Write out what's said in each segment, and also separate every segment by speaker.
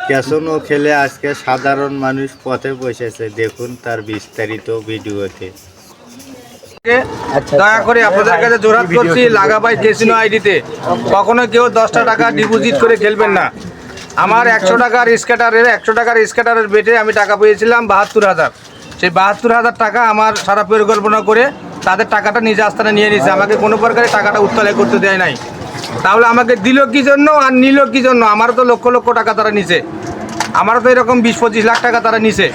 Speaker 1: Casino খেলে আজকে সাধারণ মানুষ পথে বসেছে, দেখুন তার বিস্তারিত ভিডিওতে।
Speaker 2: দয়া করে আপনাদের কাছে জোরাত করছি, লাগাবাই ক্যাসিনো আইডিতে কখনো কেউ 10টা টাকা ডিপোজিট করে খেলবেন না। আমার 100 টাকার স্কেটারের বেটে আমি টাকা পেয়েছিলাম 72,000। সেই 72,000 টাকা আমার সারা পরিকল্পনা করে তাদের টাকাটা নিজে আস্থানে নিয়ে নিয়েছে, আমাকে কোনো প্রকারে টাকাটা উত্তোলন করতে দেয় নাই। তাহলে আমাকে দিল কি জন্য আর নিল কি জন্য? আমারও তো লক্ষ লক্ষ টাকা তারা নিছে, আমারও তো এরকম 20-25 লাখ টাকা তারা নিছে।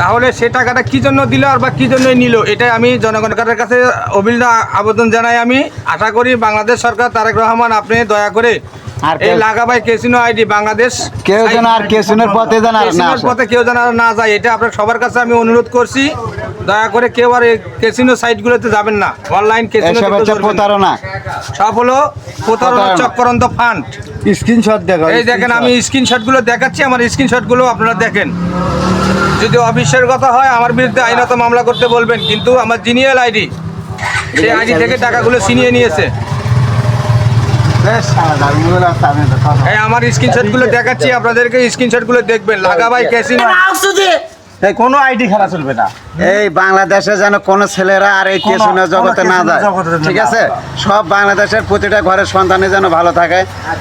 Speaker 2: তাহলে সে টাকাটা কী জন্য দিল আর বা কী জন্যই নিল, এটাই আমি জনগণের কাছে অবিলম্ব আবেদন জানাই। আমি আশা করি বাংলাদেশ সরকার, তারেক রহমান, আপনি দয়া করে এই লাগাবাই ক্যাসিনো আইডি বাংলাদেশ
Speaker 3: কেউ যেন আর ক্যাসিনোর পথে
Speaker 2: কেউ যেন না যায়, এটা আপনার সবার কাছে আমি অনুরোধ করছি। দয়া করে কেউ আর ক্যাসিনো সাইটগুলোতে যাবেন না, অনলাইন ক্যাসিনো
Speaker 3: প্রতারণা
Speaker 2: সব হলো প্রতারণা, চক্রান্ত, ফান্ড।
Speaker 3: স্ক্রিনশট দেখো,
Speaker 2: এই দেখেন আমি স্ক্রিনশটগুলো দেখাচ্ছি, আমার স্ক্রিনশটগুলো আপনারা দেখেন। যদি অবিশ্বাসের কথা হয় আমার বিরুদ্ধে আইনত মামলা করতে বলবেন, কিন্তু আমার জিনিয়াল আইডি, সেই আইডি থেকে টাকাগুলো ছিনিয়ে নিয়েছে। এই আমার স্ক্রিনশটগুলো দেখাচ্ছি আপনাদেরকে, স্ক্রিনশটগুলো দেখবেন। লাগাবাই ক্যাসিনো
Speaker 3: কোনো আইডি খেলা চলবে না। এই বাংলাদেশে যেন কোনো ছেলেরা আর এই ক্যাসিনো জগতে না যায়, ঠিক আছে? সব বাংলাদেশের প্রতিটা ঘরের সন্তানই যেন ভালো থাকে,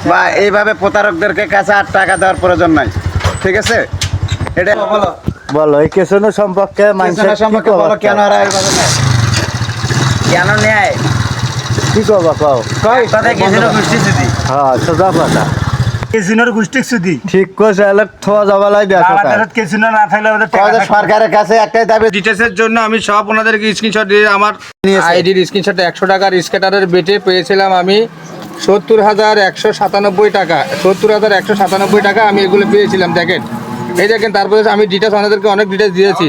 Speaker 3: বা এইভাবে প্রতারকদেরকে কাছে আর টাকা দেওয়ার প্রয়োজন নাই, ঠিক আছে? এটা
Speaker 1: বলো এই ক্যাসিনো সম্পর্কে মানুষের সম্পর্কে
Speaker 3: বলো, কেন আর এইভাবে নেয়? কেন নেয়
Speaker 1: কি করবা কও?
Speaker 3: ক্যাসিনো গোষ্ঠী চুদি,
Speaker 1: হ্যাঁ সোজা কথা,
Speaker 4: ক্যাসিনোর গোষ্ঠী চুদি
Speaker 1: ঠিক কইছে। এলে থোয়া যাবালাই দেখো
Speaker 4: বাংলাদেশত ক্যাসিনো না থাকলে ওদের টাকা
Speaker 3: আমাদের সরকারের কাছে একটাই দাবি,
Speaker 2: ডিটেলসের জন্য আমি সব ওনাদেরকে স্ক্রিনশট দিয়ে, আমার আইডির স্ক্রিনশট 100 টাকার স্কেটারের বেটে পেয়েছিলাম আমি 70,197 টাকা, 70,197 টাকা আমি এগুলো পেয়েছিলাম। দেখেন, এই দেখেন। তারপরে আমি ডিটেলস ওনাদেরকে অনেক ডিটেলস দিয়েছি,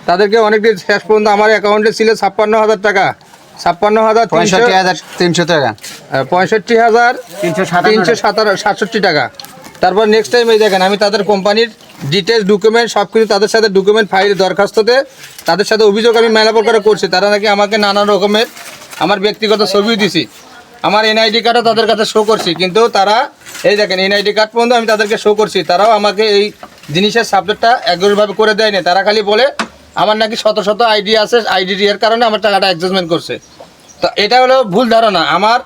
Speaker 2: তাদেরকে অনেক ডিটেলস। শেষ পর্যন্ত আমার অ্যাকাউন্টে ছিল 56,000 টাকা,
Speaker 3: 56,300 টাকা,
Speaker 2: 65,367 টাকা। তারপর নেক্সট টাইম এই দেখেন, আমি তাদের কোম্পানির ডিটেলস, ডকুমেন্ট সব কিছু তাদের সাথে, ডকুমেন্ট ফাইল, দরখাস্ততে তাদের সাথে অভিযোগ আমি মেলা প্রকারে করছি। তারা নাকি আমাকে নানা রকমের আমার ব্যক্তিগত ছবিও দিছি, আমার এনআইডি কার্ডও তাদের কাছে শো করছি, কিন্তু তারা এই দেখেন এনআইডি কার্ড পর্যন্ত আমি তাদেরকে শো করছি, তারাও আমাকে এই জিনিসের সাবজেক্টটা একভাবে করে দেয়নি। তারা খালি বলে আমার নাকি শত শত আইডি আছে, আইডি এর কারণে আমার টাকাটা অ্যাডজাস্টমেন্ট করছে। তো এটা হলো ভুল ধারণা। আমার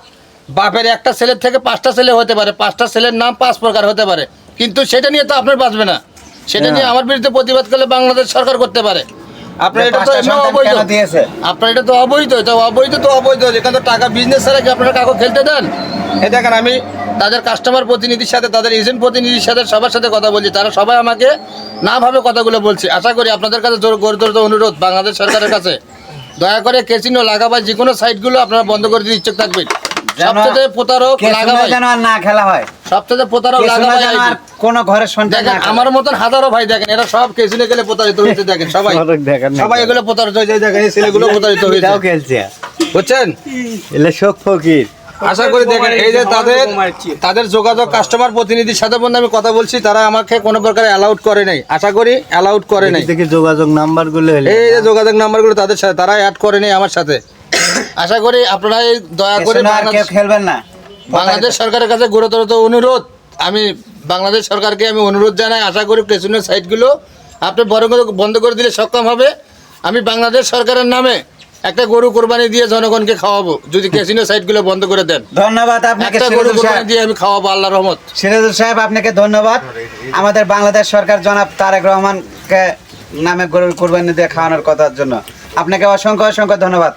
Speaker 2: বাপের একটা ছেলের থেকে 5টা ছেলে হতে পারে, 5টা ছেলের নাম 5 প্রকার হতে পারে, কিন্তু সেটা নিয়ে তো আপনার বাঁচবে না। সেটা নিয়ে আমার বিরুদ্ধে প্রতিবাদ করলে বাংলাদেশ সরকার করতে পারে। আপনার এটা তো অবৈধ, আপনার এটা তো অবৈধ, এটা অবৈধ তো অবৈধ। যেখানে তো টাকা বিজনেস ছাড়া কি আপনারা কাউকে খেলতে দেন? এই দেখেন, আমি তাদের কাস্টমার প্রতিনিধির সাথে, তাদের এজেন্ট প্রতিনিধির সাথে, সবার সাথে কথা বলছি, তারা সবাই আমাকে না ভাবে কথাগুলো বলছে। আশা করি আপনাদের কাছে জোর অনুরোধ বাংলাদেশ সরকারের কাছে, দয়া করে ক্যাসিনো, লাগাবাই যে কোনো সাইটগুলো আপনারা বন্ধ করে দিতে ইচ্ছুক থাকবেন। সবচেয়ে প্রতারক লাগাবাই,
Speaker 3: যেন আর না খেলা হয়,
Speaker 2: সবচেয়ে প্রতারক লাগাবাই।
Speaker 3: কোনো ঘরের সন্তান
Speaker 2: দেখেন আমার মতন হাজারো ভাই, দেখেন এরা সব ক্যাসিনো গেলে প্রতারিত হয়েছে। দেখেন সবাই এগুলো প্রতারিত হয়েছে, দেখেন এই ছেলেগুলো প্রতারিত হয়েছে,
Speaker 1: খেলছে
Speaker 2: বুঝছেন?
Speaker 1: এলে শোক ফকির।
Speaker 2: আশা করি দেখেন, এই যে তাদের যোগাযোগ কাস্টমার প্রতিনিধির সাথে বন্ধু আমি কথা বলছি, তারা আমাকে কোনো প্রকার অ্যালাউড করে নাই। আশা করি অ্যালাউড করে নাই।
Speaker 1: দেখি যোগাযোগ নাম্বারগুলো,
Speaker 2: এই যে যোগাযোগ নাম্বারগুলো তাদের সাথে, তারা অ্যাড করে নেই আমার সাথে। আশা করি আপনারা এই দয়া করে
Speaker 3: খেলবেন না।
Speaker 2: বাংলাদেশ সরকারের কাছে গুরুতর অনুরোধ, আমি বাংলাদেশ সরকারকে আমি অনুরোধ জানাই। আশা করি ক্যাসিনো সাইটগুলো আপনি বন্ধ করে দিলে সক্ষম হবে। আমি বাংলাদেশ সরকারের নামে একটা গরু কোরবানি দিয়ে জনগণকে খাওয়াবো, যদি ক্যাসিনো সাইটগুলো বন্ধ করে দেন।
Speaker 3: ধন্যবাদ আপনাকে,
Speaker 2: একটা গরু কোরবানি দিয়ে আমি খাওয়াবো, আল্লাহর রহমত।
Speaker 3: সিরাজুল সাহেব, আপনাকে ধন্যবাদ। আমাদের বাংলাদেশ সরকার জনাব তারেক রহমানকে নামে গরুর কোরবানি দিয়ে খাওয়ানোর কথার জন্য আপনাকে অসংখ্য অসংখ্য ধন্যবাদ।